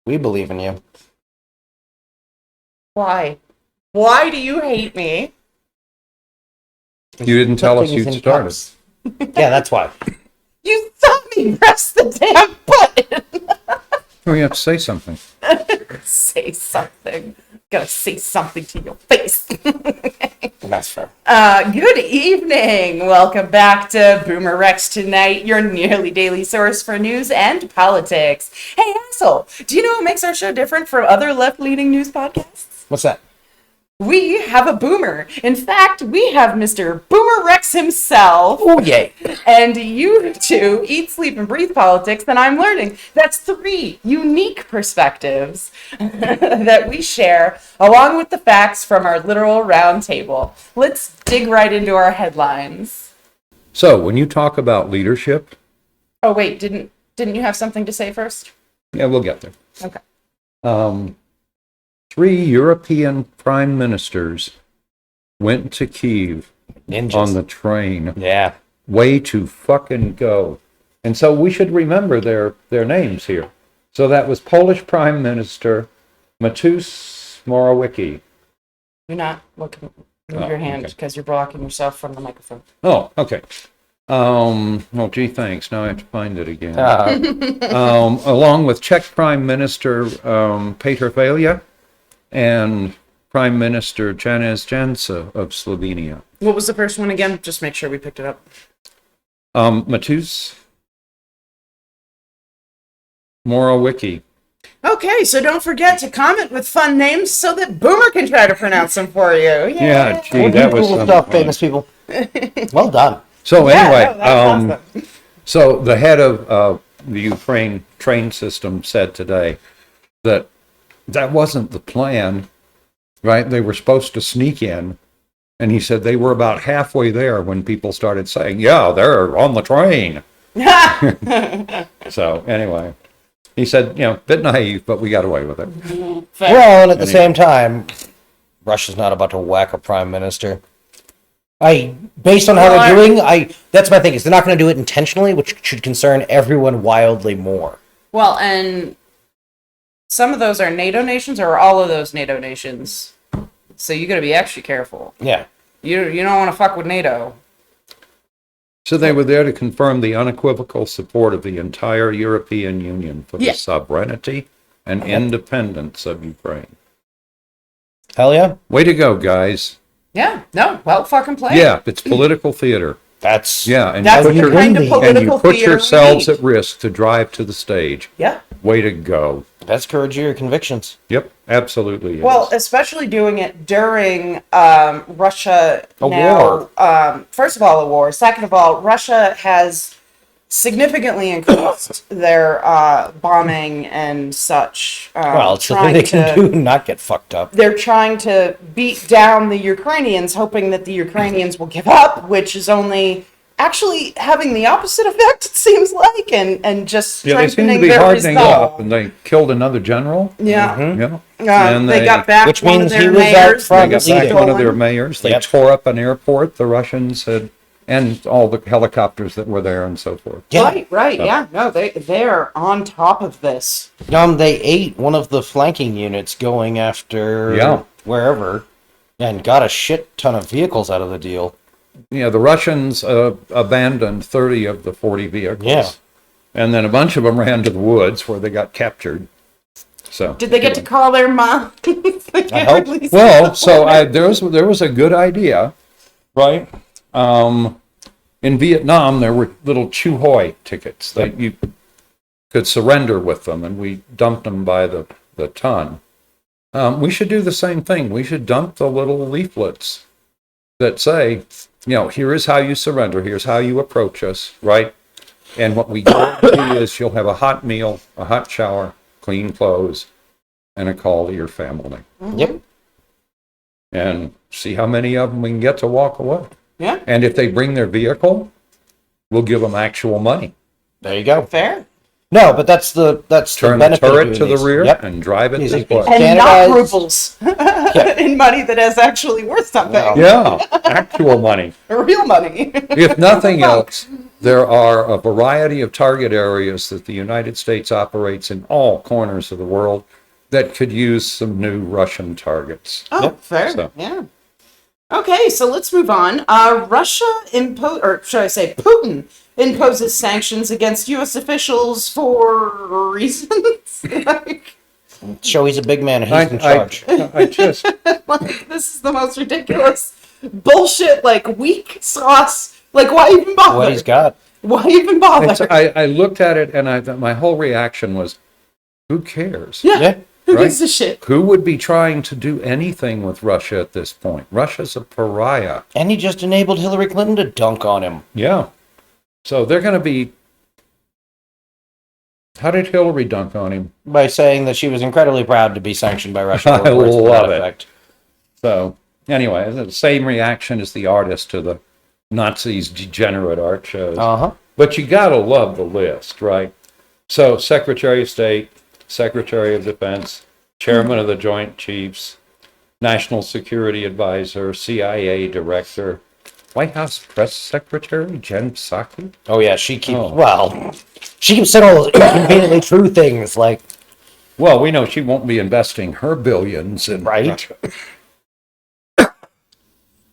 We believe in you. Why? Why do you hate me? You didn't tell us you'd started. Yeah, that's why. You saw me press the damn button. Oh, you have to say something. Say something. Gotta say something to your face. That's fair. Good evening. Welcome back to BoomerRexTonight, your nearly daily source for news and politics. Hey, asshole, do you know what makes our show different from other left-leaning news podcasts? What's that? We have a boomer. In fact, we have Mr. BoomerRex himself. Oh, yay. And you two eat, sleep, and breathe politics that I'm learning. That's 3 unique perspectives that we share, along with the facts from our literal round table. Let's dig right into our headlines. So, when you talk about leadership... Oh, wait, didn't you have something to say first? Yeah, we'll get there. Okay. 3 European prime ministers went to Kyiv on the train. Yeah. Way to fucking go. And so we should remember their names here. So that was Polish Prime Minister Mateusz Morawiecki. You're not looking. Move your hand because you're blocking yourself from the microphone. Oh, okay. Well, gee, thanks. Now I have to find it again. Along with Czech Prime Minister Petr Fiala and Prime Minister Janez Janša of Slovenia. What was the first one again? Just make sure we picked it up. Mateusz Morawiecki. Okay, so don't forget to comment with fun names so that Boomer can try to pronounce them for you. Yay. Yeah, gee, that was cool some stuff, fun. famous people. Well done. So Yeah, anyway, no, that's awesome. so the head of the Ukraine train system said today that wasn't the plan, right? They were supposed to sneak in, and he said they were about halfway there when people started saying, yeah, they're on the train. So anyway, he said, a bit naive, but we got away with it. Fair. Well, and at the same time, Russia's not about to whack a prime minister. Based on how they're doing, that's my thing, is they're not going to do it intentionally, which should concern everyone wildly more. Well, and some of those are NATO nations, or all of those NATO nations. So you got to be extra careful. Yeah. You don't want to fuck with NATO. So they were there to confirm the unequivocal support of the entire European Union for the sovereignty and independence of Ukraine. Hell yeah. Way to go, guys. Yeah, no, well fucking played. Yeah, it's political theater. That's And That's you the put, kind of and you political put theater we yourselves need. at risk to drive to the stage. Yeah. Way to go. that's courage of your convictions. Yep, absolutely. Well, is. especially doing it during Russia war. First of all, a war. Second of all, Russia has significantly increased their bombing and such. Well, it's the thing they can do and not get fucked up. They're trying to beat down the Ukrainians, hoping that the Ukrainians will give up, which is only actually having the opposite effect, it seems like, and just they seem to strengthening be their hardening resolve. up, and they killed another general. Yeah. Yeah. And they got back which one means of he their was out mayors. front They got back leading. one of their mayors. They Yep. tore up an airport. The Russians had, and all the helicopters that were there and so forth. Yeah. Right, yeah. No, they're on top of this. They ate one of the flanking units going after wherever and got a shit ton of vehicles out of the deal. Yeah, the Russians abandoned 30 of the 40 vehicles. Yeah. And then a bunch of them ran to the woods where they got captured. So Did they get to call their mom? I hope. Well, so there was a good idea, right? In Vietnam, there were little Chu Hoi tickets that you could surrender with them, and we dumped them by the ton. We should do the same thing. We should dump the little leaflets that say, here is how you surrender. Here's how you approach us, right? And what we guarantee is you'll have a hot meal, a hot shower, clean clothes, and a call to your family. Yep. And see how many of them we can get to walk away. Yeah. And if they bring their vehicle, we'll give them actual money. There you go. Fair. No, but that's the Turn the benefit of turret doing to the these. rear Yep. and drive it Easy this way. peasy. And not Standardized. rubles. In money that is actually worth something. No. Yeah, actual money. Real money. If nothing else, there are a variety of target areas that the United States operates in all corners of the world that could use some new Russian targets. Oh, fair. So- Yeah. Okay, so let's move on. Or should I say Putin imposes sanctions against U.S. officials for reasons. Show he's a big man and he's in charge. I just, This is the most ridiculous bullshit, weak sauce. Why even bother? What he's got. Why even bother? I looked at it and my whole reaction was, who cares? Yeah. Who Right? gives a shit? Who would be trying to do anything with Russia at this point? Russia's a pariah. And he just enabled Hillary Clinton to dunk on him. Yeah. So they're going to be. How did Hillary dunk on him? By saying that she was incredibly proud to be sanctioned by Russia. I or words to that love it. effect. So anyway, the same reaction as the artist to the Nazis' degenerate art shows. Uh-huh. But you got to love the list, right? So Secretary of State, Secretary of Defense, Chairman of the Joint Chiefs, National Security Advisor, CIA Director, White House Press Secretary Jen Psaki. Oh, yeah, she keeps, Oh. she keeps saying all those inconveniently true things, Well, we know she won't be investing her billions in Right. Russia.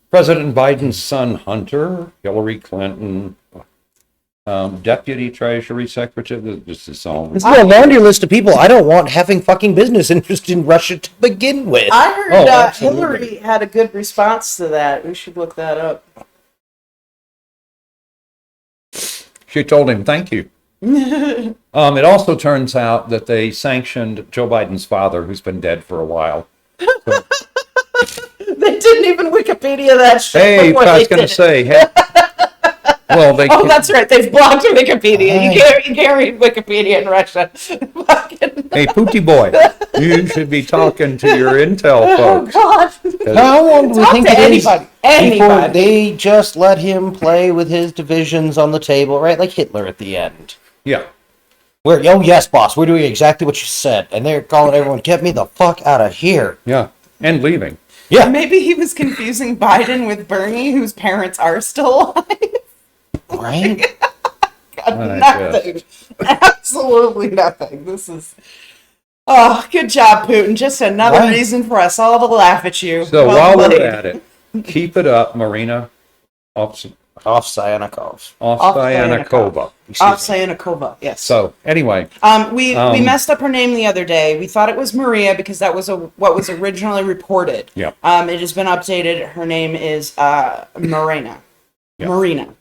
President Biden's son Hunter, Hillary Clinton, Deputy Treasury Secretary. This is all. This is a laundry list of people I don't want having fucking business interest in Russia to begin with. I heard Oh, absolutely. Hillary had a good response to that. We should look that up. She told him thank you. It also turns out that they sanctioned Joe Biden's father, who's been dead for a while. They didn't even Wikipedia that shit. Hey, before I was they going to did it. say, hey, well, they. Oh, that's right. They've blocked Wikipedia. Hey. You can't read Wikipedia in Russia. Fucking- Hey, Pootie boy, you should be talking to your intel Oh, folks. God. How long do we Talk think to it is anybody. before Anybody. they just let him play with his divisions on the table, right? Like Hitler at the end. Yeah. Where, oh yes, boss, we're doing exactly what you said. And they're calling everyone, get me the fuck out of here. Yeah. And leaving. Yeah. Maybe he was confusing Biden with Bernie, whose parents are still alive. Right? Nothing. Absolutely nothing. This is. Oh, good job, Putin. Just another Right. reason for us all to laugh at you. So Well while played. we're at it, keep it up, Marina Off Cyanakov. Off-Cyanakova. Oksana, yes. So anyway, We messed up her name the other day. We thought it was Maria because that was what was originally reported. Yeah. It has been updated. Her name is Marina. Yeah. Marina.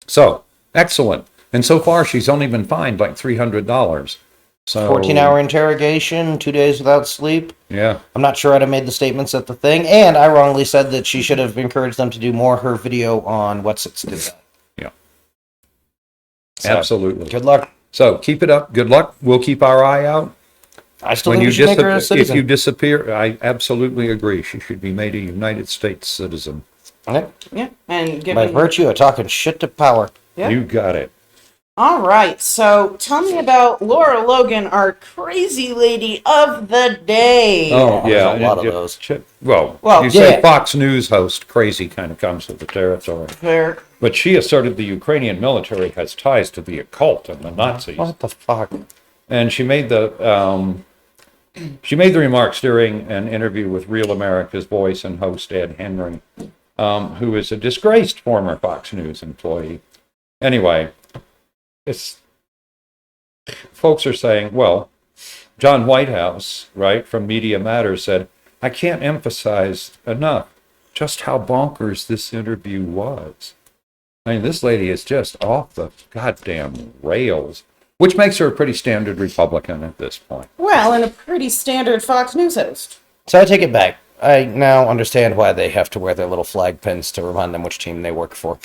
so excellent. And so far, she's only been fined like $300. So 14-hour interrogation, 2 days without sleep. Yeah. I'm not sure I'd have made the statements at the thing. And I wrongly said that she should have encouraged them to do more. Her video on What's It's did that. Yeah. So, Absolutely. Good luck. So keep it up. Good luck. We'll keep our eye out. I still When think you we should make her a if citizen. you disappear, I absolutely agree. She should be made a United States citizen. Okay. Yeah. And give By me. virtue of talking shit to power. Yeah. You got it. All right. So tell me about Laura Logan, our crazy lady of the day. Oh, there's yeah. a lot of those. Well, Well, you say yeah. Fox News host, crazy kind of comes with the territory. Fair. But she asserted the Ukrainian military has ties to the occult and the Nazis. What the fuck? And she made the remarks during an interview with Real America's Voice and host Ed Henry, who is a disgraced former Fox News employee. Anyway, folks are saying, well, John Whitehouse, right, from Media Matters said, I can't emphasize enough just how bonkers this interview was. I mean, this lady is just off the goddamn rails, which makes her a pretty standard Republican at this point. Well, and a pretty standard Fox News host. So I take it back. I now understand why they have to wear their little flag pins to remind them which team they work for.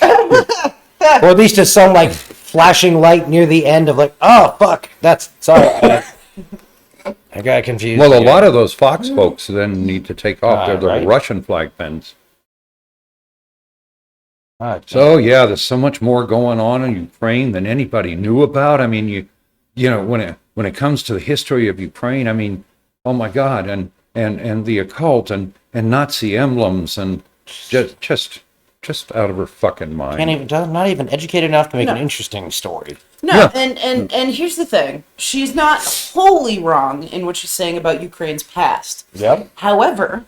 Or at least there's some like flashing light near the end of like, oh fuck, that's sorry. I got confused. Well, a lot of those Fox folks then need to take off their right. Russian flag pins. So So yeah, there's so much more going on in Ukraine than anybody knew about. I mean, you know, when it comes to the history of Ukraine, I mean, oh my God, and the occult and Nazi emblems and just just out of her fucking mind. Can't even, not even educated enough to make No. an interesting story. No, Yeah. and here's the thing. She's not wholly wrong in what she's saying about Ukraine's past. Yep. However,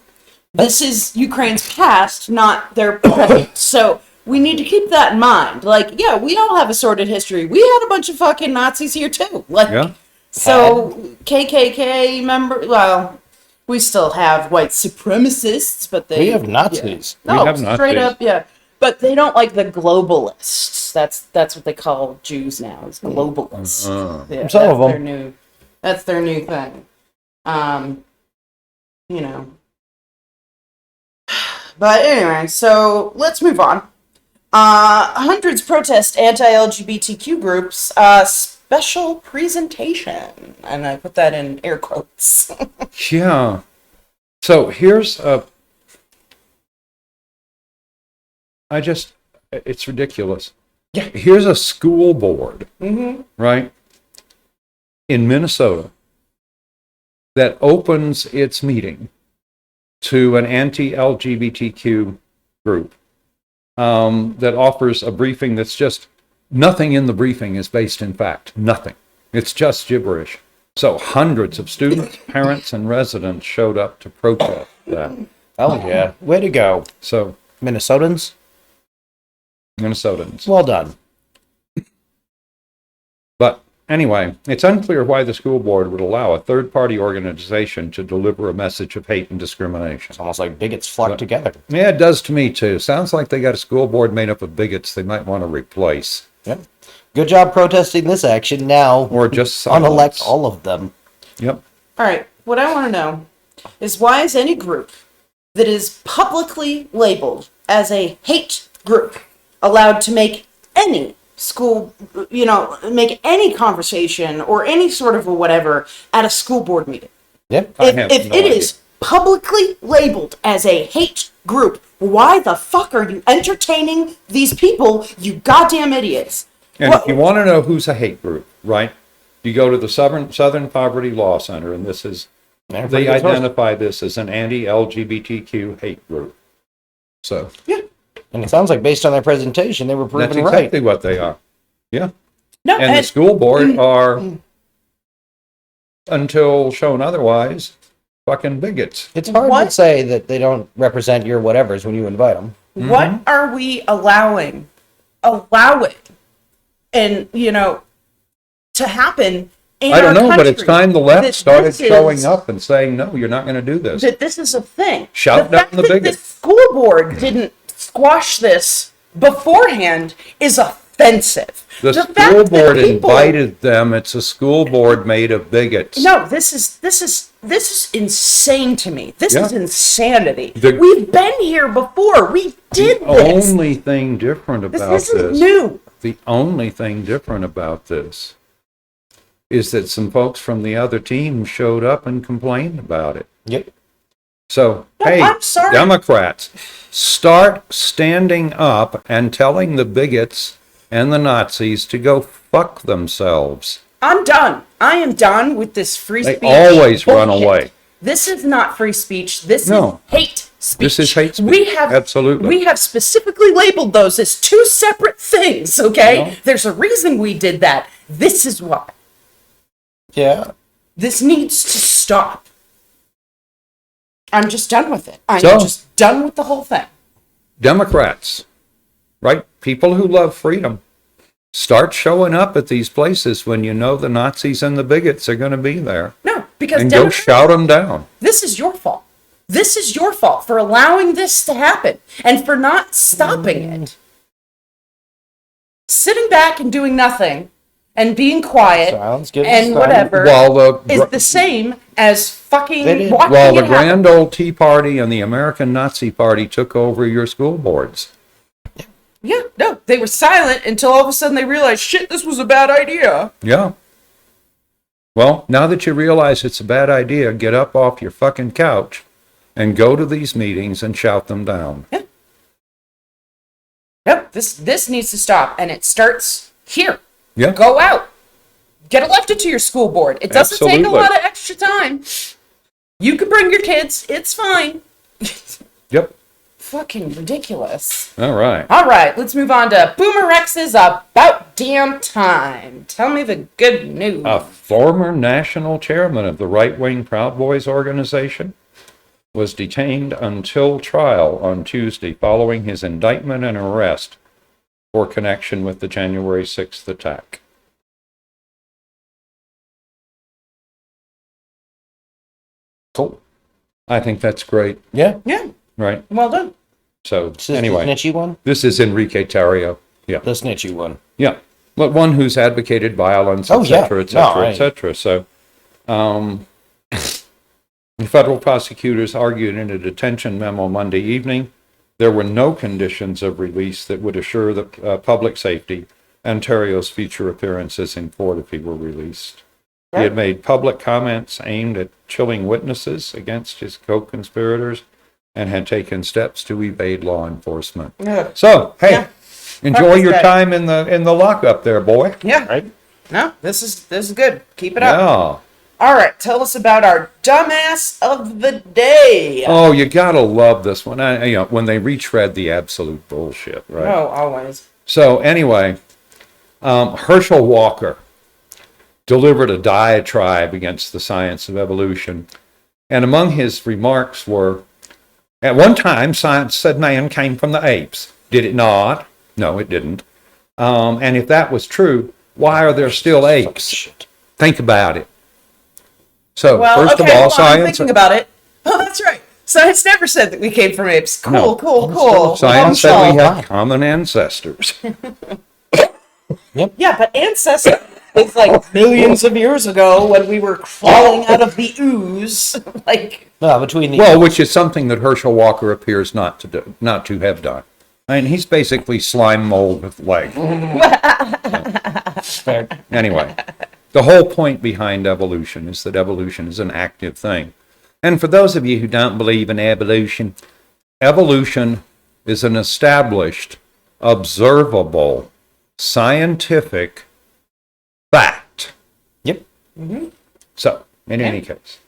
this is Ukraine's past, not their present. So we need to keep that in mind. Like, yeah, we all have a sordid history. We had a bunch of fucking Nazis here too. Like, Yeah. so KKK member. Well, we still have white supremacists, but they We have Nazis. Yeah. We No, have straight Nazis. up, yeah. But they don't like the globalists. That's what they call Jews now. Is globalists. Yeah, Some of that's them. That's their new thing. You know. But anyway, so let's move on. Hundreds protest anti-LGBTQ groups. Special presentation, and I put that in air quotes. Yeah. So here's it's ridiculous. Yeah. Here's a school board, right, in Minnesota that opens its meeting to an anti-LGBTQ group that offers a briefing that's just, nothing in the briefing is based in fact. Nothing. It's just gibberish. So hundreds of students, parents, and residents showed up to protest that. Oh, yeah. Way to go. So Minnesotans, Minnesotans. well done. But anyway, it's unclear why the school board would allow a third-party organization to deliver a message of hate and discrimination. It's almost like bigots flock together. Yeah, it does to me too. Sounds like they got a school board made up of bigots they might want to replace. Yep. Good job protesting this action. Now, Or just unelect silence. all of them. Yep. All right, what I want to know is why is any group that is publicly labeled as a hate group allowed to make any school, make any conversation or any sort of a whatever at a school board meeting? Yep. I If have it no is publicly labeled as a hate group, why the fuck are you entertaining these people, you goddamn idiots? And What- if you want to know who's a hate group, right? You go to the Southern Poverty Law Center, and this is, they identify this as an anti-LGBTQ hate group. So And it sounds like based on their presentation, they were that's proven exactly right. what they are. Yeah. No, And the school board are, until shown otherwise, fucking bigots. It's hard to What? say that they don't represent your whatevers when you invite them. what are we allowing and to happen in I don't our know, but it's country? time the left That started this showing is- up and saying, no, you're not going to do this. that this is a thing. Shout the down fact the that bigots. the school board didn't squash this beforehand is offensive. The fact school that board people- invited them. It's a school board made of bigots. No, this is insane to me. This Yeah. is insanity. The- We've been here before. We did The this. only thing different about This isn't this, new. the only thing different about this is that some folks from the other team showed up and complained about it. Yep. So, No, hey, I'm sorry. Democrats, start standing up and telling the bigots and the Nazis to go fuck themselves. I'm done. I am done with this free They speech. always run bullshit. away. This is not free speech. This No. is hate speech. This is hate speech. Absolutely. We have specifically labeled those as two separate things, okay? No. There's a reason we did that. This is why. Yeah. This needs to stop. I'm just done with it. I'm So- just done with the whole thing. Democrats, right? People who love freedom, start showing up at these places when you know the Nazis and the bigots are going to be there. No, because And go Democrats, shout them down. this is your fault. This is your fault for allowing this to happen and for not stopping it. Sitting back and doing nothing and being quiet Silence gives and time. whatever While is the same as fucking They did. watching While the it happen. grand old Tea Party and the American Nazi Party took over your school boards. Yeah, no, they were silent until all of a sudden they realized, shit, this was a bad idea. Yeah. Well, now that you realize it's a bad idea, get up off your fucking couch and go to these meetings and shout them down. Nope, this needs to stop, and it starts here. Yeah. Go out. Get elected to your school board. It doesn't take a Absolutely. lot of extra time. You can bring your kids. It's fine. Yep. fucking ridiculous. All right. All right, let's move on to BoomerRex's About Damn Time. Tell me the good news. A former national chairman of the right-wing Proud Boys organization was detained until trial on Tuesday following his indictment and arrest for connection with the January 6th attack. Cool. I think that's great, Yeah. Yeah, right? well done. So This is anyway, the snitchy one? this is Enrique Tarrio. Yeah. The snitchy one. Yeah, but one who's advocated violence, Oh, yeah. et cetera, No, et cetera. So, the federal prosecutors argued in a detention memo Monday evening there were no conditions of release that would assure the public safety and Terrio's future appearances in court if he were released. He had made public comments aimed at chilling witnesses against his co-conspirators and had taken steps to evade law enforcement. Ugh. So, hey, Yeah. enjoy your Good. time in the lockup there, boy. Yeah, Right? no, this is good. Keep it up. Yeah. All right, tell us about our dumbass of the day. Oh, you gotta love this one. When they retread the absolute bullshit, right? Oh, always. So anyway, Herschel Walker delivered a diatribe against the science of evolution, and among his remarks were, at one time, science said man came from the apes. Did it not? No, it didn't. And if that was true, why are there still apes? Shit. Think about it. So, Well, first okay, of all, hold on, I'm science. thinking about it. Oh, that's right. Science never said that we came from apes. Cool, No. cool. Science said we Wonderful. had common ancestors. Yeah, but ancestors is like millions of years ago when we were crawling out of the ooze. Like, No, between the Well, which is something that Herschel Walker appears not to have done. I mean, he's basically slime mold with legs. fair. Anyway, the whole point behind evolution is that evolution is an active thing. And for those of you who don't believe in evolution, evolution is an established, observable, scientific fact. Yep. So, in any case.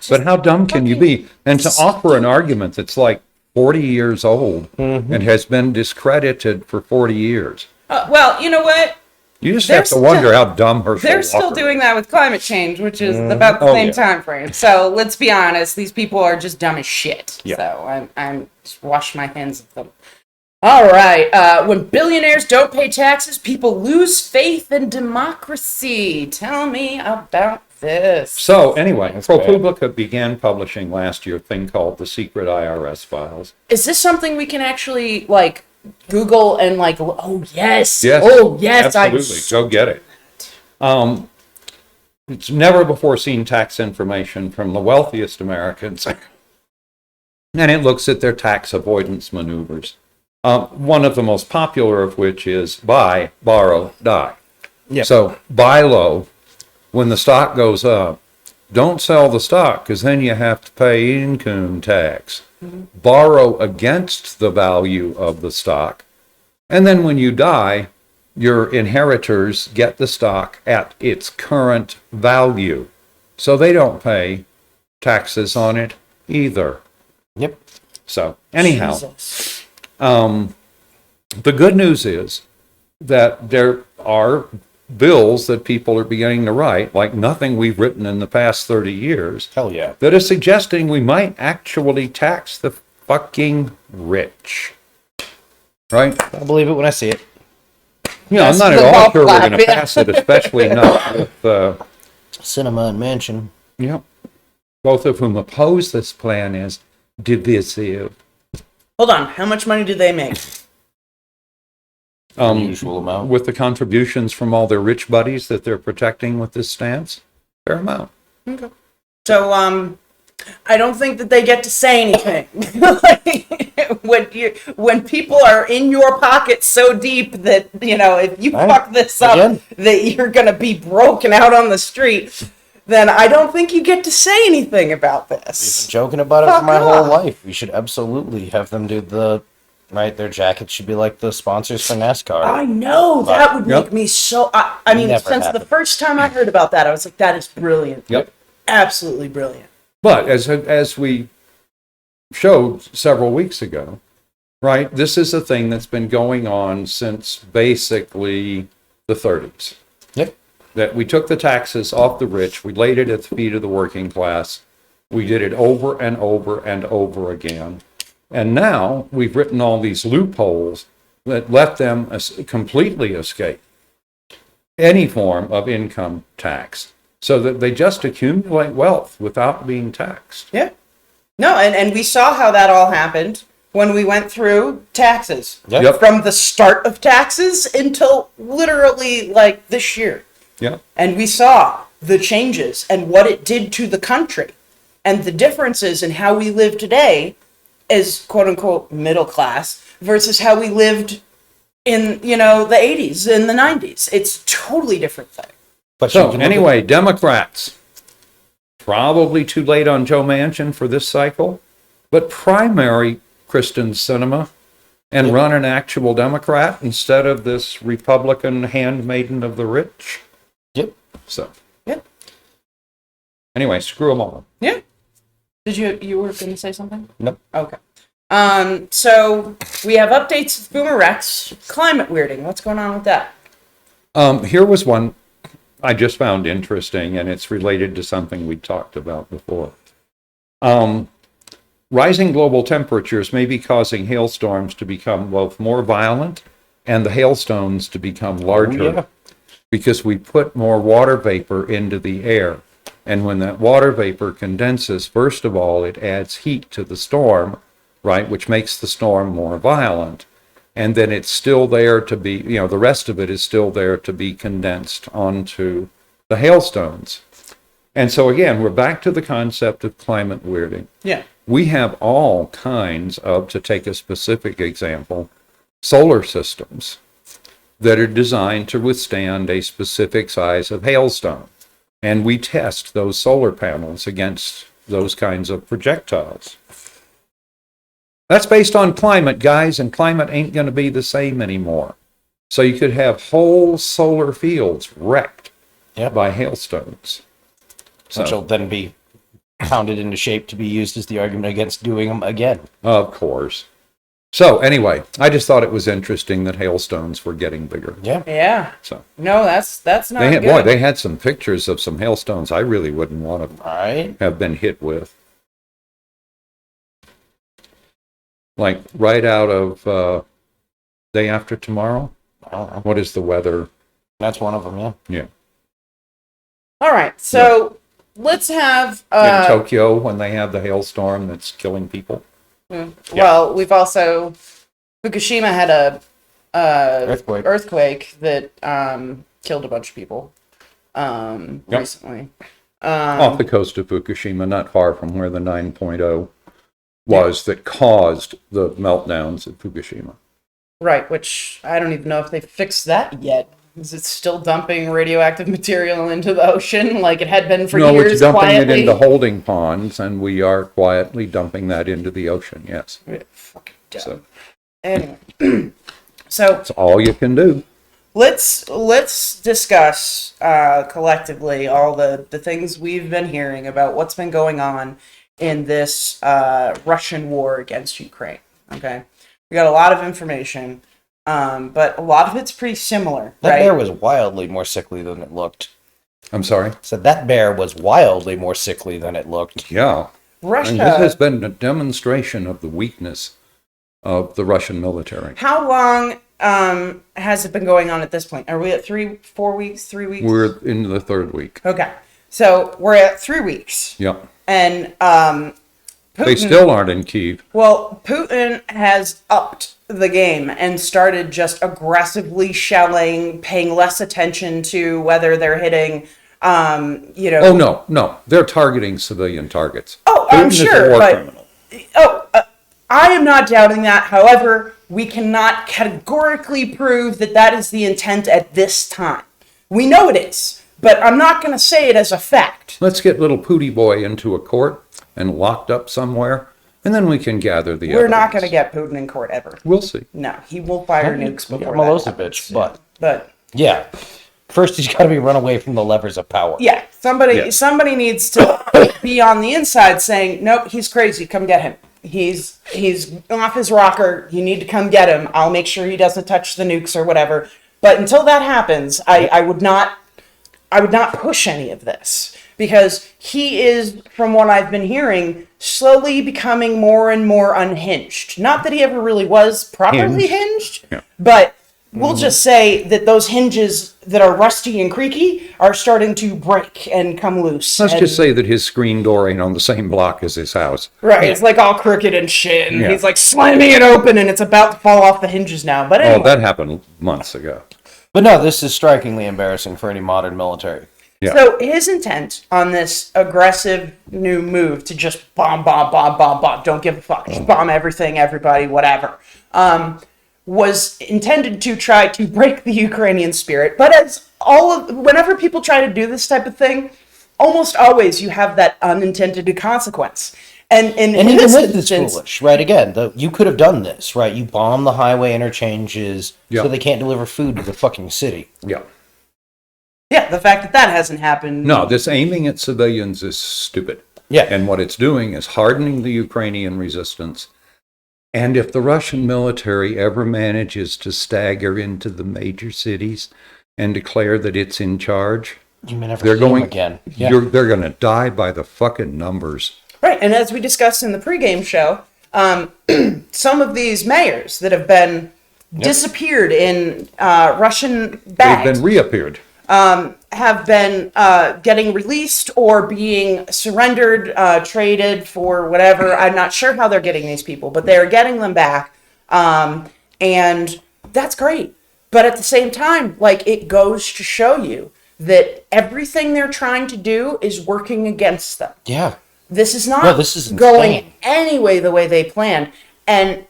But how dumb can you be? And to offer an argument that's like 40 years old and has been discredited for 40 years. well, you know what? You just They're have to wonder how dumb Herschel They're still Walker doing that with climate change, which is about the Oh, same yeah. time frame. So let's be honest, these people are just dumb as shit. Yeah. So I'm just wash my hands of them. All right. When billionaires don't pay taxes, people lose faith in democracy. Tell me about this. So anyway, That's bad. ProPublica began publishing last year a thing called the Secret IRS Files. Is this something we can actually like Google and like? Oh yes. Yes. Oh yes. Absolutely. Go get it. It's never before seen tax information from the wealthiest Americans. And it looks at their tax avoidance maneuvers. One of the most popular of which is buy, borrow, die. Yep. So buy low. When the stock goes up, don't sell the stock because then you have to pay income tax. Borrow against the value of the stock. And then when you die, your inheritors get the stock at its current value. So they don't pay taxes on it either. Yep. So anyhow, Jesus. the good news is that there are bills that people are beginning to write, like nothing we've written in the past 30 years, Hell yeah. that is suggesting we might actually tax the fucking rich. Right? I'll believe it when I see it. You know, I'm Yes, not at the all golf sure we're clap, going to yeah. pass it, especially not with, Cinema and mansion. both of whom oppose this plan as divisive. Hold on. How much money do they make? Unusual amount. With the contributions from all their rich buddies that they're protecting with this stance, fair amount. So, I don't think that they get to say anything. Like, when people are in your pocket so deep that, you know, if you Right. fuck this up, Again. that you're going to be broken out on the street, then I don't think you get to say anything about We've been this. joking about it Fuck for my off. whole life. We should absolutely have them do their jackets should be like the sponsors for NASCAR. I know, that would Yep. make me so, I mean, Never since the happened. first time I heard about that, I was like, that is brilliant. Yep. Absolutely brilliant. But as we showed several weeks ago, right? This is a thing that's been going on since basically the 30s. Yep. That we took the taxes off the rich, we laid it at the feet of the working class. We did it over and over and over again. And now we've written all these loopholes that let them completely escape any form of income tax so that they just accumulate wealth without being taxed. Yeah. No, and we saw how that all happened when we went through taxes. Yep. From the start of taxes until literally like this year. Yeah. And we saw the changes and what it did to the country and the differences in how we live today as quote unquote middle class versus how we lived in, the 80s and the 90s. It's a totally different thing. But So anyway, Democrats, probably too late on Joe Manchin for this cycle, but primary Kristen Sinema and run an actual Democrat instead of this Republican handmaiden of the rich. Yep. So. Yep. Anyway, screw them all. Yeah. Did you were going to say something? Nope. Okay. So we have updates with BoomerRex climate weirding. What's going on with that? Here was one I just found interesting, and it's related to something we talked about before. Rising global temperatures may be causing hailstorms to become both more violent and the hailstones to become larger yeah. because we put more water vapor into the air. And when that water vapor condenses, first of all, it adds heat to the storm, right, which makes the storm more violent. And then it's still there to be, the rest of it is still there to be condensed onto the hailstones. And so again, we're back to the concept of climate weirding. Yeah. We have all kinds of, to take a specific example, solar systems that are designed to withstand a specific size of hailstone. And we test those solar panels against those kinds of projectiles. That's based on climate, guys, and climate ain't going to be the same anymore. So you could have whole solar fields wrecked by hailstones. Which will then be pounded into shape to be used as the argument against doing them again. Of course. So anyway, I just thought it was interesting that hailstones were getting bigger. Yeah. Yeah. So No, that's not they had, good. boy, they had some pictures of some hailstones I really wouldn't want to Right. have been hit with. Like right out of Day After Tomorrow. I don't know. What is the weather? That's one of them, yeah. Yeah. All right. So let's have In Tokyo when they have the hailstorm that's killing people. well, we've also Fukushima had a Earthquake. that killed a bunch of people recently. Off the coast of Fukushima, not far from where the 9.0 was that caused the meltdowns at Fukushima. Right, which I don't even know if they fixed that yet. Is it still dumping radioactive material into the ocean like it had been for No, years it's dumping quietly? it into holding ponds, and we are quietly dumping that into the ocean, yes. Fucking dumb. So Anyway, so that's all you can do. let's discuss collectively all the things we've been hearing about what's been going on in this Russian war against Ukraine. Okay, we got a lot of information. But a lot of it's pretty similar, That right? bear was wildly more sickly than it looked. I'm sorry? So that bear was wildly more sickly than it looked. Yeah. Russia. And this has been a demonstration of the weakness of the Russian military. How long has it been going on at this point? Are we at 3 weeks? We're into the third week. Okay. So we're at 3 weeks. Yep. And Putin, They still aren't in Kyiv. well, Putin has upped the game and started just aggressively shelling, paying less attention to whether they're hitting, Oh, no. They're targeting civilian targets. Oh, I'm Putin is a sure, war but criminal. I am not doubting that. However, we cannot categorically prove that that is the intent at this time. We know it is, but I'm not going to say it as a fact. Let's get little Pootie Boy into a court and locked up somewhere, and then we can gather the We're not evidence. going to get Putin in court ever. We'll see. No, he will fire nukes Yeah, before that happens. Milosevic, but But yeah. First, he's got to be run away from the levers of power. yeah, somebody Yes. somebody needs to be on the inside saying, "Nope, he's crazy. Come get him." he's off his rocker. You need to come get him. I'll make sure he doesn't touch the nukes or whatever. But until that happens, I would not push any of this, because he is, from what I've been hearing, slowly becoming more and more unhinged. Not that he ever really was properly hinged, but we'll just say that those hinges that are rusty and creaky are starting to break and come loose. Let's just say that his screen door ain't on the same block as his house. Right, it's like all crooked and shit, and he's like slamming it open, and it's about to fall off the hinges now. But anyway. Oh, that happened months ago. But no, this is strikingly embarrassing for any modern military. Yeah. So his intent on this aggressive new move to just bomb, don't give a fuck, just bomb everything, everybody, whatever, was intended to try to break the Ukrainian spirit. But as whenever people try to do this type of thing, almost always you have that unintended consequence. And even this is foolish, right? Again, you could have done this, right? You bomb the highway interchanges so they can't deliver food to the fucking city. Yeah. Yeah, the fact that hasn't happened. No, this aiming at civilians is stupid. Yeah. And what it's doing is hardening the Ukrainian resistance. And if the Russian military ever manages to stagger into the major cities and declare that it's in charge, you may never they're see them going again. They're going to die by the fucking numbers. Right, and as we discussed in the pregame show, some of these mayors that have been disappeared in Russian bags They've been reappeared. have been getting released or being surrendered, traded for whatever. I'm not sure how they're getting these people, but they're getting them back, and that's great. But at the same time, like, it goes to show you that everything they're trying to do is working against them. Yeah. This is not this is going anyway the way they planned. And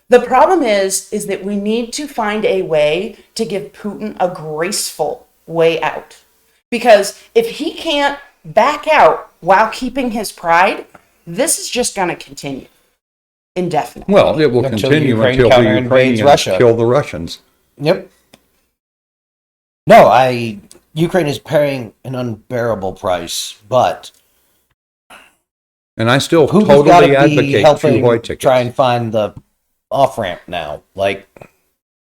the problem is that we need to find a way to give Putin a graceful way out. Because if he can't back out while keeping his pride, this is just going to continue indefinitely. Well, it will Until continue Ukraine until the counterinvades Ukrainians Russia. kill the Russians. Yep. No, Ukraine is paying an unbearable price, but And I still Putin's totally got to be advocate helping two-way tickets. try and find the off-ramp now. Like,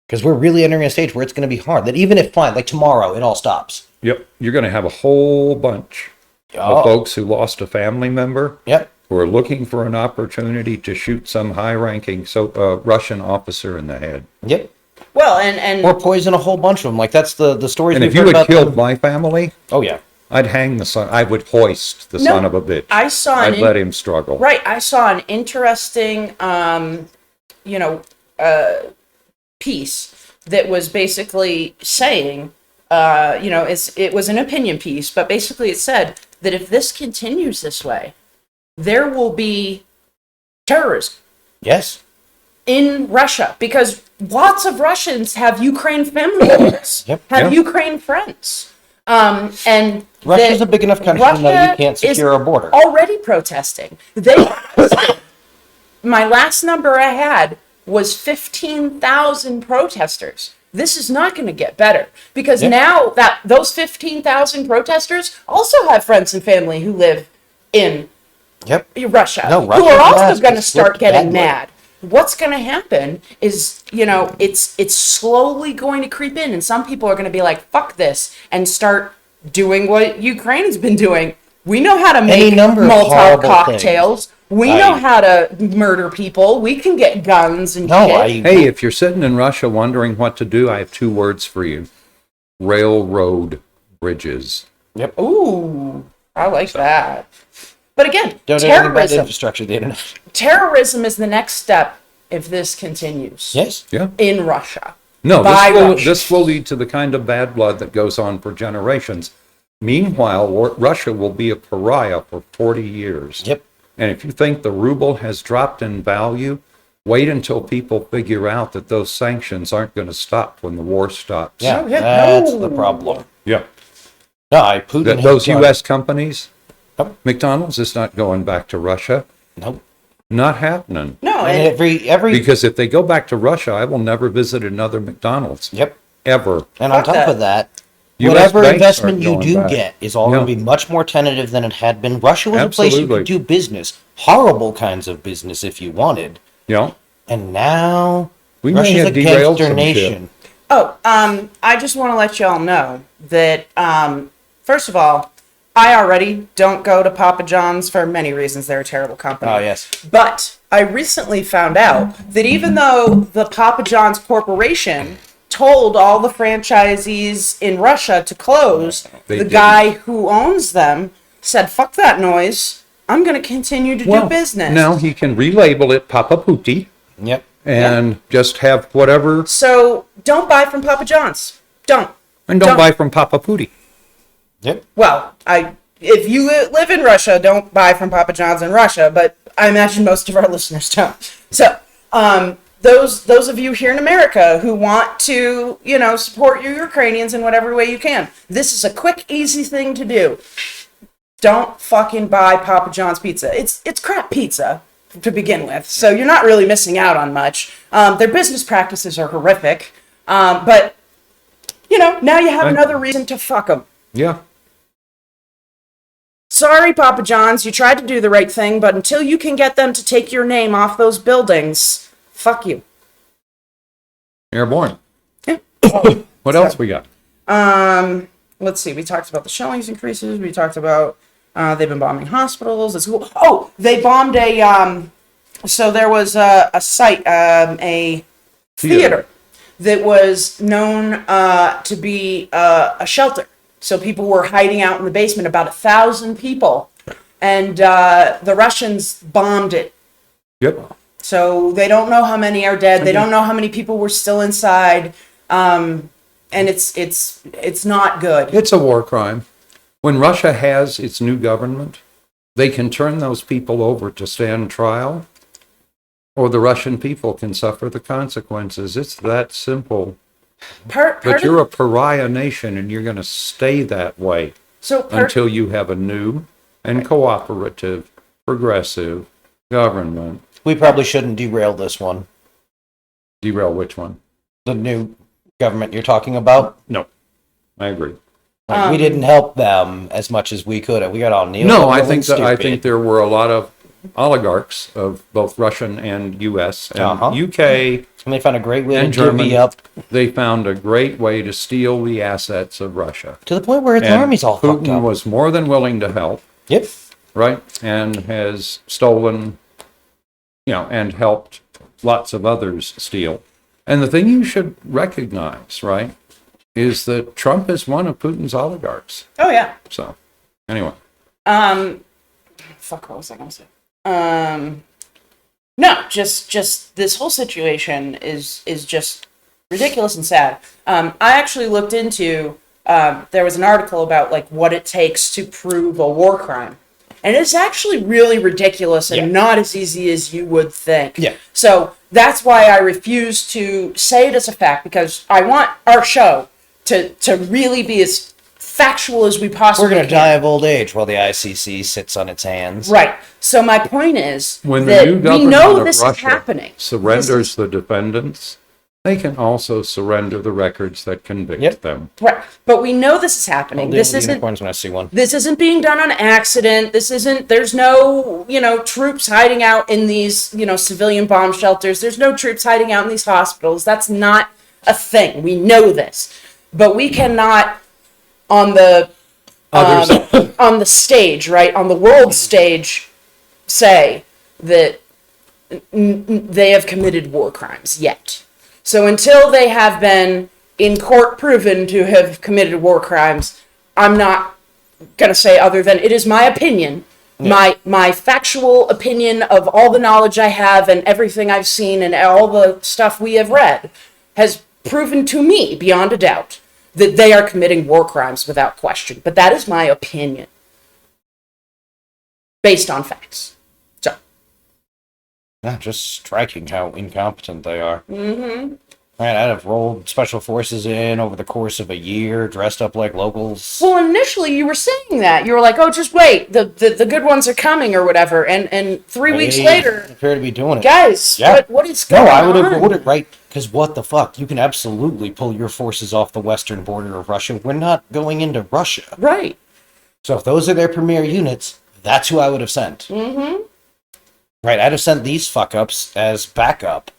because we're really entering a stage where it's going to be hard. That even if like tomorrow, it all stops. Yep, you're going to have a whole bunch of folks who lost a family member. Yep. Who are looking for an opportunity to shoot some high-ranking Russian officer in the head. Yep. Well, and Or poison a whole bunch of them. Like, that's the stories And we've if you heard had about killed them. my family, Oh, yeah. I'd hang the son. I would hoist the son of a bitch. I saw I'd let him struggle. Right, I saw an interesting, piece that was basically saying, it was an opinion piece, but basically it said that if this continues this way, there will be terrorism Yes. in Russia, because lots of Russians have Ukraine family members, Yep. have Yeah. Ukraine friends. And Russia's a big enough country to know you can't secure a border. Already protesting. My last number I had was 15,000 protesters. This is not going to get better, because now that those 15,000 protesters also have friends and family who live in Russia, No, who Russia's are also mask going to is start flipped getting badly. mad. What's going to happen is, it's slowly going to creep in, and some people are going to be like, fuck this, and start doing what Ukraine's been doing. We know how to make number of Molotov horrible cocktails. We know how to murder people. We can get guns and shit. Hey, if you're sitting in Russia wondering what to do, I have two words for you. Railroad bridges. Yep. Ooh, I like that. But again, Don't know anything about the terrorism. infrastructure of the internet. Terrorism is the next step if this continues. Yes. Yeah. In Russia. No, By Russia. this will lead to the kind of bad blood that goes on for generations. Meanwhile, Russia will be a pariah for 40 years. Yep. And if you think the ruble has dropped in value, wait until people figure out that those sanctions aren't going to stop when the war stops. Yeah, yeah, that's no. the problem. Yeah. No, Putin. That has those done- U.S. companies, Nope. McDonald's is not going back to Russia. Nope. Not happening. No, And and every. Because if they go back to Russia, I will never visit another McDonald's. Yep. Ever. And on Fuck top that. of that, US whatever banks investment aren't you going do back. get is all going to be much more tentative than it had been. Russia was a place you Absolutely. could do business, horrible kinds of business if you wanted, Yeah. and now We may Russia's have a derailed gangster some nation. Oh, I just want to let y'all know that, first of all, I already don't go to Papa John's for many reasons. They're a terrible company. Oh yes, But I recently found out that even though the Papa John's Corporation told all the franchisees in Russia to close, They the didn't. guy who owns them said, fuck that noise. I'm going to continue to do business. Now he can relabel it Papa Putti yep. and just have whatever, So don't buy from Papa John's. Don't. and don't buy from Papa Putti. Yep. Well, if you live in Russia, don't buy from Papa John's in Russia, but I imagine most of our listeners don't. So, those of you here in America who want to, support your Ukrainians in whatever way you can, this is a quick, easy thing to do. Don't fucking buy Papa John's pizza. It's crap pizza to begin with, so you're not really missing out on much. Their business practices are horrific, but now you have another reason to fuck them. Yeah. Sorry, Papa John's, you tried to do the right thing, but until you can get them to take your name off those buildings, fuck you. Airborne. Yeah. What else we got? Let's see. We talked about the shellings increases. We talked about they've been bombing hospitals. It's cool. Oh, they bombed so there was a site, a theater that was known to be a shelter. So people were hiding out in the basement, about 1,000 people, and the Russians bombed it. Yep. So they don't know how many are dead. They don't know how many people were still inside, and it's not good. It's a war crime. When Russia has its new government, they can turn those people over to stand trial, or the Russian people can suffer the consequences. It's that simple. But you're a pariah nation, and you're going to stay that way until you have a new and cooperative, progressive government. We probably shouldn't derail this one. Derail which one? The new government you're talking about. No, I agree. Like, we didn't help them as much as we could. We got all kneeled. No, I think there were a lot of oligarchs of both Russian and U.S. and UK. And they found a great way to and divvy Germany. up They found a great way to steal the assets of Russia. to the point where its And army's all fucked Putin up. was more than willing to help, Yep. right? And has stolen, and helped lots of others steal. And the thing you should recognize, right, is that Trump is one of Putin's oligarchs. Oh yeah. So, anyway. Fuck, what was I gonna say? No, just this whole situation is just ridiculous and sad. I actually looked into, there was an article about like what it takes to prove a war crime. And it's actually really ridiculous and not as easy as you would think. Yeah. So that's why I refuse to say it as a fact, because I want our show to really be as factual as we possibly We're going to can. die of old age while the ICC sits on its hands. Right. So my point is When the that new we government know of this is Russia happening. surrenders the defendants, they can also surrender the records that convict them. Right. But we know this is happening. This isn't unicorns when I see one. This isn't being done on accident. There's no, troops hiding out in these, civilian bomb shelters. There's no troops hiding out in these hospitals. That's not a thing. We know this. But we cannot on the on the stage, right? On the world stage say that they have committed war crimes yet. So until they have been in court proven to have committed war crimes, I'm not going to say other than it is my opinion, my factual opinion of all the knowledge I have and everything I've seen and all the stuff we have read has proven to me beyond a doubt that they are committing war crimes without question. But that is my opinion based on facts. So. Just striking how incompetent they are. Mm-hmm. Right, I'd have rolled special forces in over the course of a year, dressed up like locals. Well, initially you were saying that. You were like, oh, just wait, the good ones are coming or whatever. And 3 weeks later, I appear to be doing it. guys, what is going on? No, I would have rolled it right Because what the fuck? You can absolutely pull your forces off the western border of Russia. We're not going into Russia. Right. So if those are their premier units, that's who I would have sent. Mm-hmm. Right, I'd have sent these fuck-ups as backup.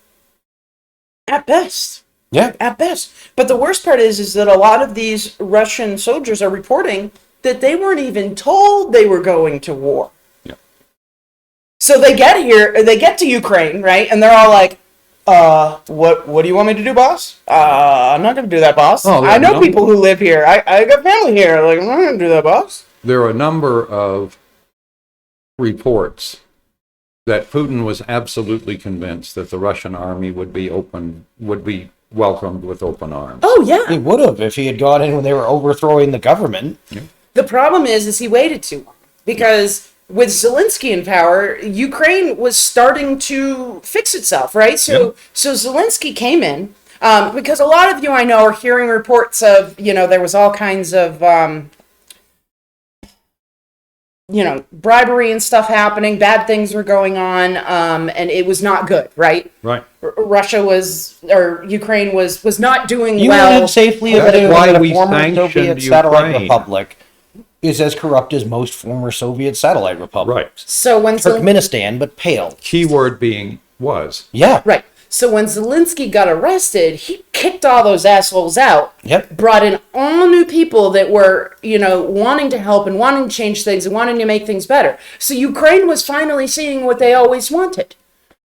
At best. Yeah. At best. But the worst part is that a lot of these Russian soldiers are reporting that they weren't even told they were going to war. Yeah. So they get here, they get to Ukraine, right? And they're all like, what do you want me to do, boss? I'm not going to do that, boss. Oh, I know no. people who live here. I got family here. Like, I'm not going to do that, boss. There are a number of reports that Putin was absolutely convinced that the Russian army would be welcomed with open arms. Oh, yeah. He would have if he had gone in when they were overthrowing the government. Yeah. The problem is he waited too long. Because with Zelensky in power, Ukraine was starting to fix itself, right? So Zelensky came in, because a lot of you I know are hearing reports of, there was all kinds of, bribery and stuff happening, bad things were going on, and it was not good, right? Right. Ukraine was not doing You well. live safely That's admitting why that we a former sanctioned Soviet satellite Ukraine. republic is as corrupt as most former Soviet satellite republics. Right. So when Turkmenistan, but pale. Keyword being was. Yeah. Right. So when Zelensky got arrested, he kicked all those assholes out. Yep. Brought in all new people that were, wanting to help and wanting to change things and wanting to make things better. So Ukraine was finally seeing what they always wanted.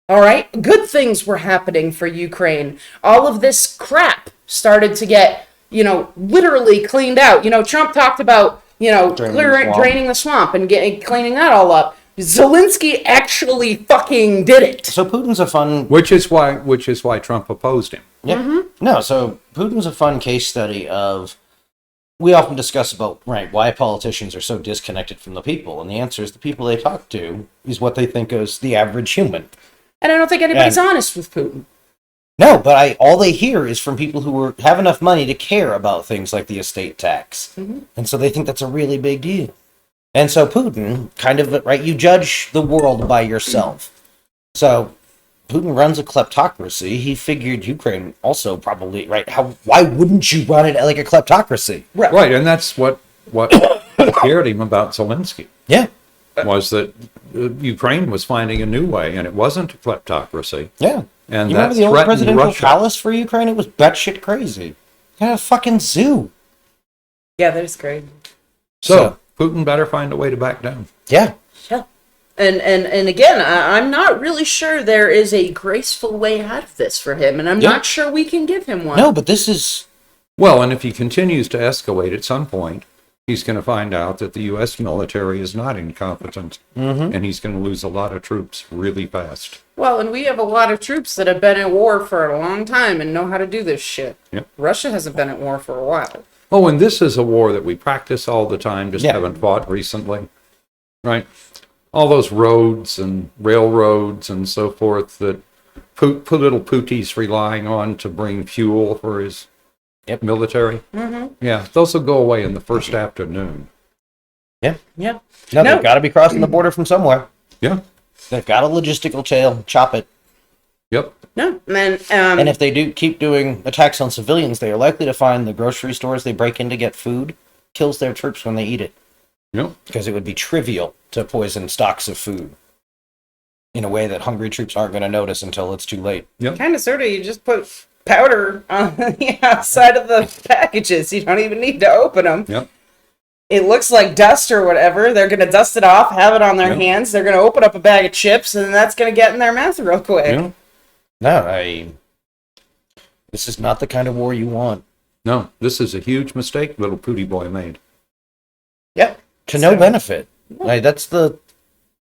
All right? Good things were happening for Ukraine. All of this crap started to get, literally cleaned out. Trump talked about, draining the swamp and cleaning that all up. Zelensky actually fucking did it. So Putin's a fun... Which is why Trump opposed him. Yeah. Mm-hmm. No, so Putin's a fun case study of... We often discuss about, why politicians are so disconnected from the people. And the answer is the people they talk to is what they think is the average human. And I don't think anybody's honest with Putin. No, but all they hear is from people who have enough money to care about things like the estate tax. Mm-hmm. And so they think that's a really big deal. And so Putin, you judge the world by yourself. So Putin runs a kleptocracy. He figured Ukraine also probably, why wouldn't you run it like a kleptocracy? Right, and that's what scared him about Zelensky. Yeah. Was that Ukraine was finding a new way, and it wasn't a kleptocracy. Yeah. And You that remember the old threatened presidential Russia. palace for Ukraine? It was batshit crazy. Kind of a fucking zoo. Yeah, that's great. So Putin better find a way to back down. Yeah. Yeah. And again, I'm not really sure there is a graceful way out of this for him, and I'm not sure we can give him one. No, but this is... Well, and if he continues to escalate at some point, he's going to find out that the U.S. military is not incompetent, and he's going to lose a lot of troops really fast. Well, and we have a lot of troops that have been at war for a long time and know how to do this shit. Yep. Russia hasn't been at war for a while. Oh, and this is a war that we practice all the time, just Yeah. haven't fought recently, right? All those roads and railroads and so forth that little Putin's relying on to bring fuel for his military. Mm-hmm. Yeah, those will go away in the first afternoon. Yeah. Yeah. No, they've got to be crossing the border from somewhere. Yeah. They've got a logistical tail. Chop it. Yep. No, man. And if they do keep doing attacks on civilians, they are likely to find the grocery stores they break in to get food kills their troops when they eat it. Yep. Because it would be trivial to poison stocks of food in a way that hungry troops aren't going to notice until it's too late. Yep. Kind of, sort of, you just put powder on the outside of the packages. You don't even need to open them. Yep. It looks like dust or whatever. They're going to dust it off, have it on their hands. They're going to open up a bag of chips, and that's going to get in their mouth real quick. Yeah. No, this is not the kind of war you want. No, this is a huge mistake little Pooty boy made. Yep. To no benefit. That's the...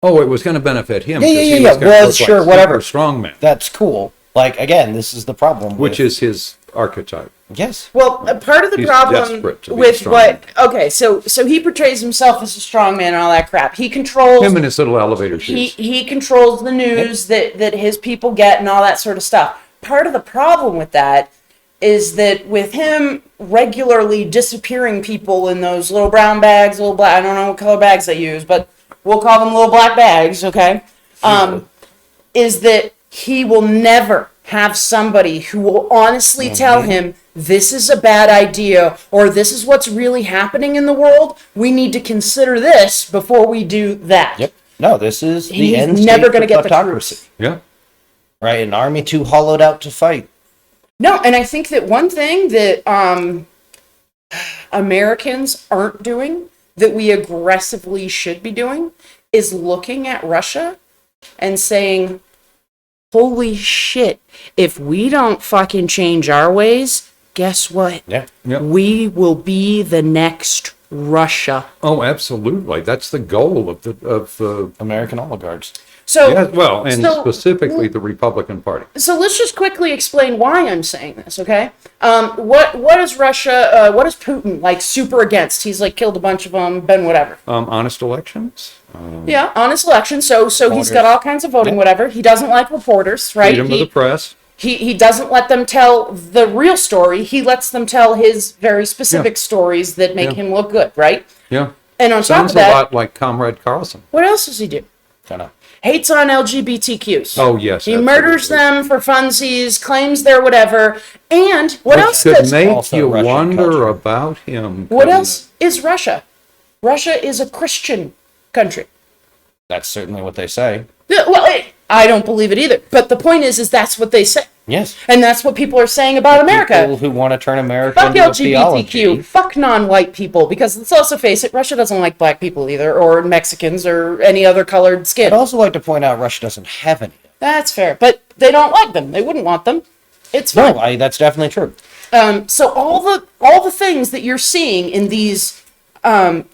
Oh, it was going to benefit him. Yeah, 'cause yeah, he yeah, was yeah. gonna Well, look like sure, whatever. super strong man, That's cool. Again, this is the problem. which is his archetype. Yes. Well, part of the He's problem desperate to be with strong. okay, so he portrays himself as a strong man and all that crap. He controls Him and his little elevator shoes. he controls the news that his people get and all that sort of stuff. Part of the problem with that is that with him regularly disappearing people in those little brown bags, little black, I don't know what color bags they use, but we'll call them little black bags, okay? Is that he will never, have somebody who will honestly tell him this is a bad idea or this is what's really happening in the world, we need to consider this before we do that. Yep. No, this is the He's end never state gonna for get the kleptocracy. truth. Yeah. Right, an army too hollowed out to fight. No, and I think that one thing that Americans aren't doing that we aggressively should be doing is looking at Russia and saying, holy shit, if we don't fucking change our ways, guess what? Yeah. Yep. We will be the next Russia. Oh, absolutely. That's the goal of the American oligarchs. So, yeah, well, and so- specifically the Republican Party. So let's just quickly explain why I'm saying this, okay? What is Russia? What is Putin like super against? He's like killed a bunch of them, been whatever. Honest elections, Yeah, honest election. So he's got all kinds of voting, whatever. He doesn't like reporters, right? freedom of the press. He doesn't let them tell the real story. He lets them tell his very specific stories that make him look good, right? Yeah. And on top Sounds of that, a lot like Comrade Carlson. what else does he do? Kinda. Hates on LGBTQs. Oh, yes. He murders them for funsies, claims they're whatever. And what else Could does... make Also you Russian wonder culture. about him. What else is Russia? Russia is a Christian country. That's certainly what they say. Yeah, well, I don't believe it either. But the point is that's what they say. Yes. And that's what people are saying about America. People who want to turn America Fuck into a LGBTQ. theology. Fuck non-white people. Because let's also face it, Russia doesn't like black people either, or Mexicans, or any other colored skin. I'd also like to point out Russia doesn't have any. That's fair. But they don't like them. They wouldn't want them. It's fine. No, that's definitely true. So all the things that you're seeing in these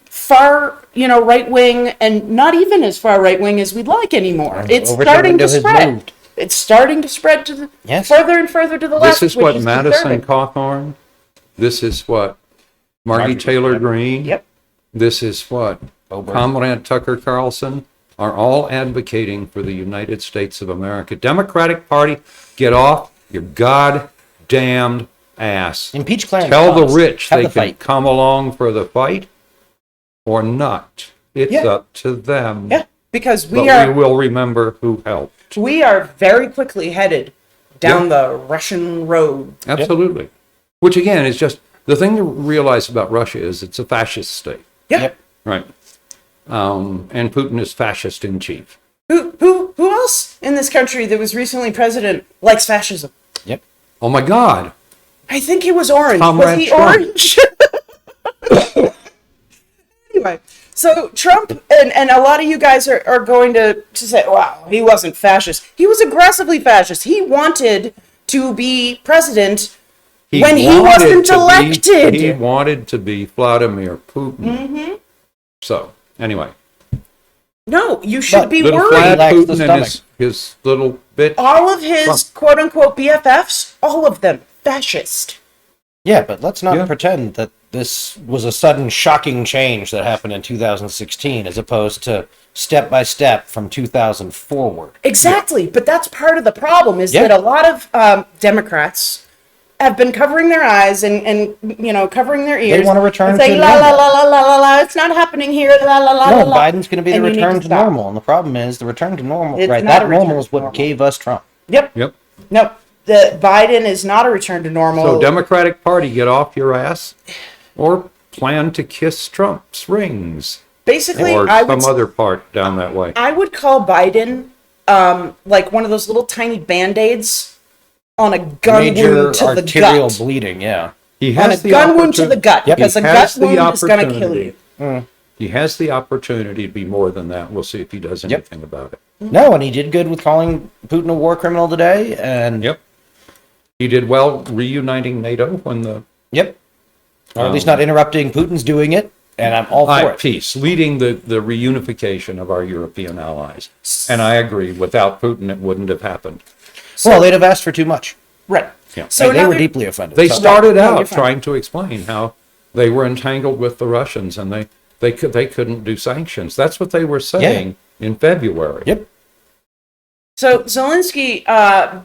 far, right wing, and not even as far right wing as we'd like anymore. It's Overton starting window to has spread. moved. It's starting to spread to the Yes. further and further to the left. This is which what Madison conservative. Cawthorn. This is what Margie Margie, Taylor yep. Greene. Yep. This is what Oberg. Comrade Tucker Carlson are all advocating for the United States of America. Democratic Party, get off your goddamned ass. Impeach Clarence Tell the Thomas. rich Have they the can fight. come along for the fight or not. It's Yeah. up to them. Yeah, because But we will remember who helped. we are very quickly headed down the Russian road. Absolutely. Which again is just the thing to realize about Russia is it's a fascist state. Yeah. Yep. Right. And Putin is fascist in chief. Who else in this country that was recently president likes fascism? Yep. Oh my God. I think he was orange. Comrade Was he Trump. orange? Anyway, so Trump and a lot of you guys are going to say, wow, he wasn't fascist. He was aggressively fascist. He wanted to be president when he wanted wasn't to be- elected. he wanted to be Vladimir Putin. Mm-hmm. So, anyway. No, you should But be Little worried. flat lacks the Putin and stomach. his little bitch. All of his quote-unquote BFFs, all of them, fascist. Yeah, but let's not Yeah. pretend that this was a sudden shocking change that happened in 2016 as opposed to step by step from 2000 forward. Exactly, but that's part of the problem is Yeah. that a lot of Democrats have been covering their eyes and covering their ears. wanna return and saying, to la la normal. la la la la la, it's not happening here, la la la la No, la. Biden's going to be the And you need return to to stop. normal, and the problem is the return to normal. It's Right, not that a return normal is to what normal. gave us Trump. Yep. Yep. No, the Biden is not a return to normal. So Democratic Party, get off your ass or plan to kiss Trump's rings Basically, or I some would other part down that way. I would call Biden like one of those little tiny band-aids on a gun Major wound to the arterial gut. bleeding, yeah. He On a has the gun wound to the opportu- gut, Yep. because a He gut has the wound is going to kill opportunity. you. He has the opportunity to be more than that. We'll see if he does anything about it. No, and he did good with calling Putin a war criminal today, and Yep. He did well reuniting NATO when the yep. Or at least not interrupting Putin's doing it, and I'm all for it. peace, leading the reunification of our European allies. And I agree, without Putin, it wouldn't have happened. Well, they'd have asked for too much. Right. Yeah. So Like, they were another- deeply offended. They So- started No, you're out fine. trying to explain how they were entangled with the Russians and they couldn't do sanctions. That's what they were saying in February. Yep. So Zelensky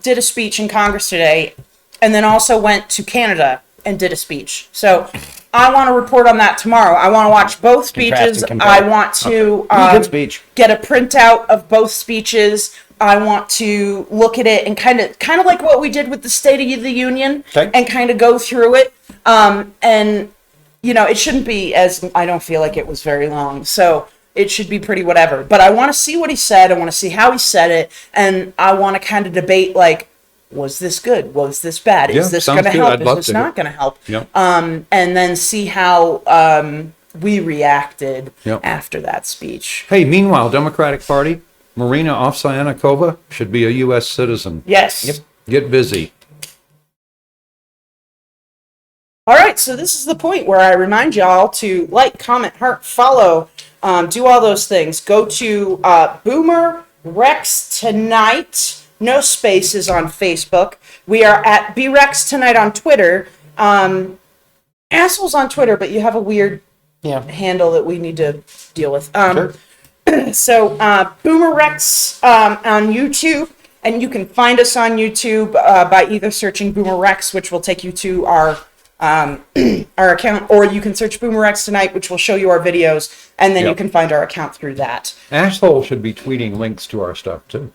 did a speech in Congress today, and then also went to Canada and did a speech. So I want to report on that tomorrow. I want to watch both speeches. Compare. I want to Good speech. get a printout of both speeches. I want to look at it and kind of like what we did with the State of the Union, Okay. and kind of go through it. And it shouldn't be I don't feel like it was very long, so it should be pretty whatever. But I want to see what he said. I want to see how he said it, and I want to kind of debate, like, was this good? Was this bad? Yeah, Is this sounds going to good. help? I'd Is love this to not going to help? Yep. And then see how we reacted Yep. after that speech. Hey, meanwhile, Democratic Party, Marina Ovsyannikova should be a U.S. citizen. Yes. Yep. Get busy. All right, so this is the point where I remind y'all to like, comment, heart, follow, do all those things. Go to BoomerRexTonight, no spaces on Facebook. We are at BRexTonight on Twitter. Assholes on Twitter, but you have a weird handle that we need to deal with. Sure. So BoomerRex on YouTube, and you can find us on YouTube by either searching BoomerRex, which will take you to our account, or you can search BoomerRexTonight, which will show you our videos, and then you Yep. can find our account through that. Asshole should be tweeting links to our stuff too.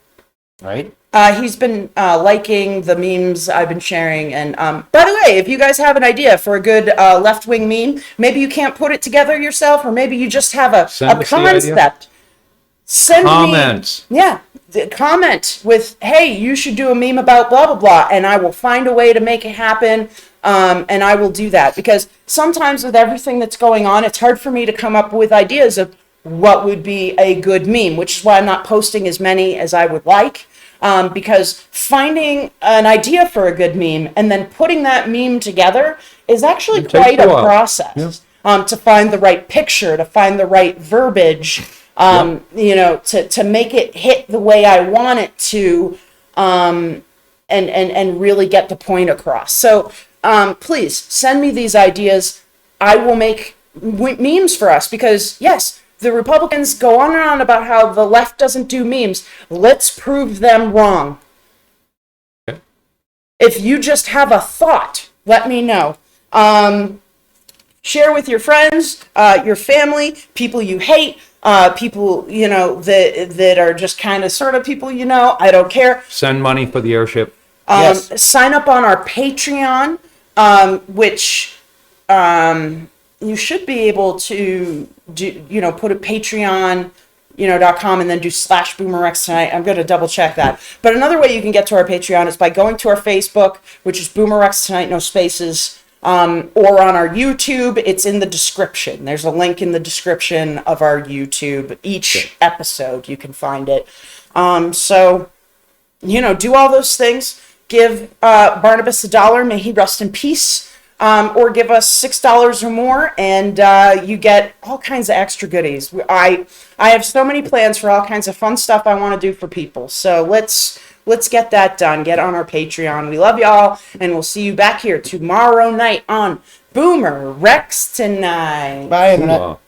Right? He's been liking the memes I've been sharing, and by the way, if you guys have an idea for a good left-wing meme, maybe you can't put it together yourself, or maybe you just have a Send us the idea. concept. Send Comments. me, comment with, hey, you should do a meme about blah blah blah, and I will find a way to make it happen. And I will do that, because sometimes with everything that's going on, it's hard for me to come up with ideas of what would be a good meme, which is why I'm not posting as many as I would like. Because finding an idea for a good meme and then putting that meme together is actually It takes quite a a while. process. To find the right picture, to find the right verbiage, to make it hit the way I want it to, and really get the point across. So please send me these ideas. I will make memes for us, because yes, the Republicans go on and on about how the left doesn't do memes. Let's prove them wrong. Okay. If you just have a thought, let me know. Share with your friends, your family, people you hate, people, that are just kind of sort of people, I don't care. Send money for the airship. Yes. Sign up on our Patreon, which you should be able to do, put a Patreon, .com and then do /BoomerRexTonight. I'm going to double check that. But another way you can get to our Patreon is by going to our Facebook, which is BoomerRexTonight, no spaces, or on our YouTube. It's in the description. There's a link in the description of our YouTube. Each episode, you can find it. So, do all those things. Give Barnabas $1, may he rest in peace. Or give us $6 or more, and you get all kinds of extra goodies. I have so many plans for all kinds of fun stuff I want to do for people. So let's get that done. Get on our Patreon. We love y'all, and we'll see you back here tomorrow night on BoomerRexTonight. Bye, Internet.